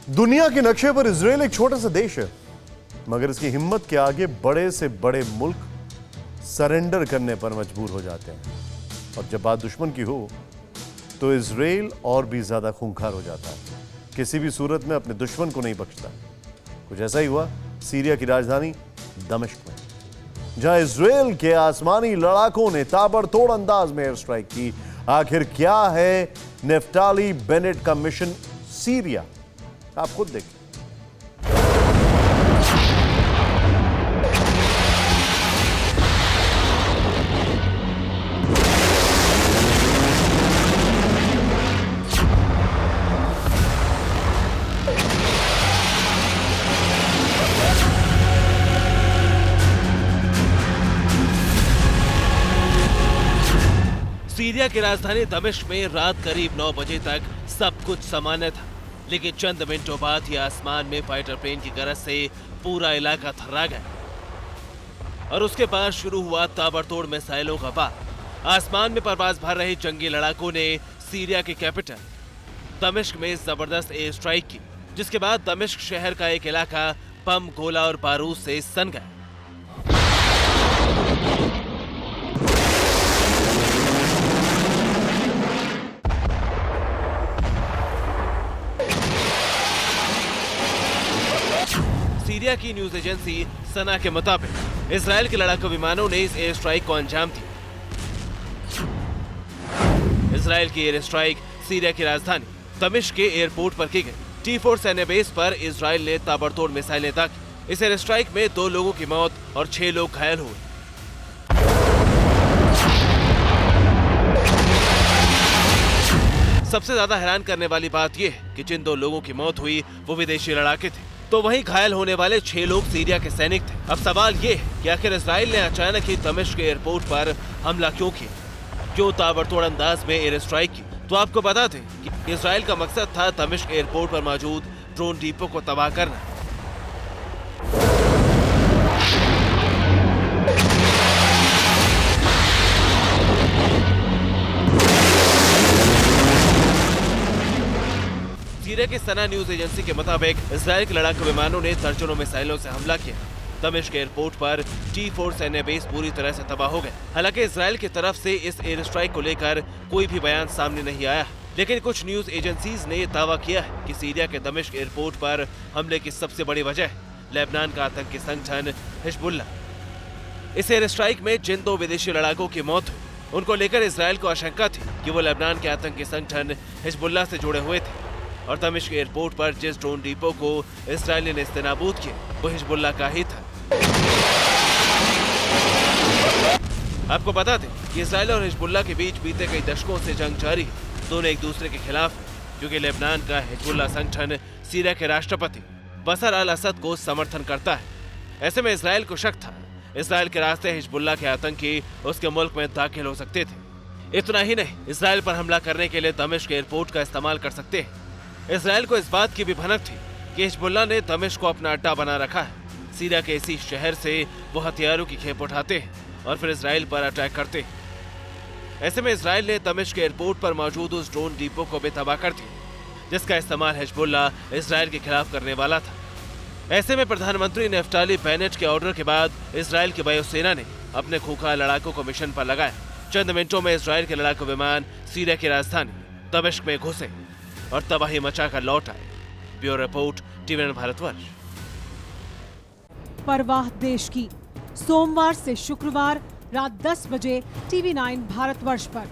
दुनिया के नक्शे पर इजराइल एक छोटा सा देश है, मगर इसकी हिम्मत के आगे बड़े से बड़े मुल्क सरेंडर करने पर मजबूर हो जाते हैं। और जब बात दुश्मन की हो तो इजराइल और भी ज्यादा खूंखार हो जाता है, किसी भी सूरत में अपने दुश्मन को नहीं बख्शता। कुछ ऐसा ही हुआ सीरिया की राजधानी दमिश्क में, जहां इजराइल के आसमानी लड़ाकों ने ताबड़तोड़ अंदाज में एयर स्ट्राइक की। आखिर क्या है नेफ्ताली बेनेट का मिशन सीरिया, आप खुद देखिए। सीरिया की राजधानी दमिश्क में रात करीब 9 बजे तक सब कुछ सामान्य था, लेकिन चंद मिनटों बाद ही आसमान में फाइटर प्लेन की गरज से पूरा इलाका थर्रा गया और उसके बाद शुरू हुआ ताबड़तोड़ मिसाइलों का वार। आसमान में परवाज भर रहे जंगी लड़ाकों ने सीरिया के कैपिटल दमिश्क में जबरदस्त एयर स्ट्राइक की, जिसके बाद दमिश्क शहर का एक इलाका बम, गोला और बारूद से सन गया। सीरिया की न्यूज एजेंसी सना के मुताबिक इजराइल के लड़ाकू विमानों ने इस एयर स्ट्राइक को अंजाम दिया। इजराइल की एयर स्ट्राइक सीरिया की राजधानी दमिश्क के एयरपोर्ट पर की गई। T4 सैन्य बेस पर इजराइल ने ताबड़तोड़ मिसाइलें दागी। इस एयर स्ट्राइक में 2 लोगों की मौत और 6 लोग घायल हुए। सबसे ज्यादा हैरान करने वाली बात यह है कि जिन 2 लोगों की मौत हुई वो विदेशी लड़ाके थे, तो वहीं घायल होने वाले 6 लोग सीरिया के सैनिक थे। अब सवाल ये है कि आखिर इजराइल ने अचानक ही दमिश्क के एयरपोर्ट पर हमला क्यों किया, क्यों ताबड़तोड़ अंदाज में एयर स्ट्राइक की। तो आपको बता दें कि इजराइल का मकसद था दमिश्क एयरपोर्ट पर मौजूद ड्रोन डिपो को तबाह करना। सीरिया की सना न्यूज एजेंसी के मुताबिक इजराइल के लड़ाकू विमानों ने दर्जनों मिसाइलों से हमला किया। दमिश्क एयरपोर्ट पर T4 सैन्य बेस पूरी तरह से तबाह हो गए। हालांकि इजराइल की तरफ से इस एयर स्ट्राइक को लेकर कोई भी बयान सामने नहीं आया, लेकिन कुछ न्यूज एजेंसीज ने दावा किया है कि सीरिया के दमिश्क एयरपोर्ट पर हमले की सबसे बड़ी वजह है लेबनान का आतंकी संगठन हिजबुल्ला। इस एयर स्ट्राइक में जिन 2 विदेशी लड़ाकों की मौत हुई, उनको लेकर इजराइल को आशंका थी कि वो लेबनान के आतंकी संगठन हिजबुल्ला से जुड़े हुए थे और दमिश्क एयरपोर्ट पर जिस ड्रोन डिपो को इजराइल ने नेस्तनाबूद किया वो हिजबुल्ला का ही था। आपको बता दें कि इजराइल और हिजबुल्ला के बीच बीते कई दशकों से जंग जारी है। दोनों एक दूसरे के खिलाफ हैं, क्योंकि लेबनान का हिजबुल्ला संगठन सीरिया के राष्ट्रपति बशर अल असद को समर्थन करता है। ऐसे में इजराइल को शक था इजराइल के रास्ते हिजबुल्ला के आतंकी उसके मुल्क में दाखिल हो सकते थे। इतना ही नहीं, इजराइल पर हमला करने के लिए दमिश्क एयरपोर्ट का इस्तेमाल कर सकते हैं। इजराइल को इस बात की भी भनक थी कि हिजबुल्ला ने दमिश्क को अपना अड्डा बना रखा है। सीरिया के इसी शहर से वो हथियारों की खेप उठाते हैं और फिर इजराइल पर अटैक करते हैं। ऐसे में इजराइल ने दमिश्क एयरपोर्ट पर मौजूद उस ड्रोन डिपो को भी तबाह कर दिया, जिसका इस्तेमाल हिजबुल्ला इजराइल के खिलाफ करने वाला था। ऐसे में प्रधानमंत्री नेफ्ताली बेनेट के ऑर्डर के बाद इजराइल की वायुसेना ने अपने खूंखार लड़ाकों को मिशन पर लगाया। चंद मिनटों में इजराइल के लड़ाकू विमान सीरिया की राजधानी दमिश्क में घुसे और तबाही मचाकर लौट आए। Bureau report, TV9 Bharatvarsh. परवाह देश की, सोमवार से शुक्रवार रात 10 बजे TV9 भारतवर्ष पर।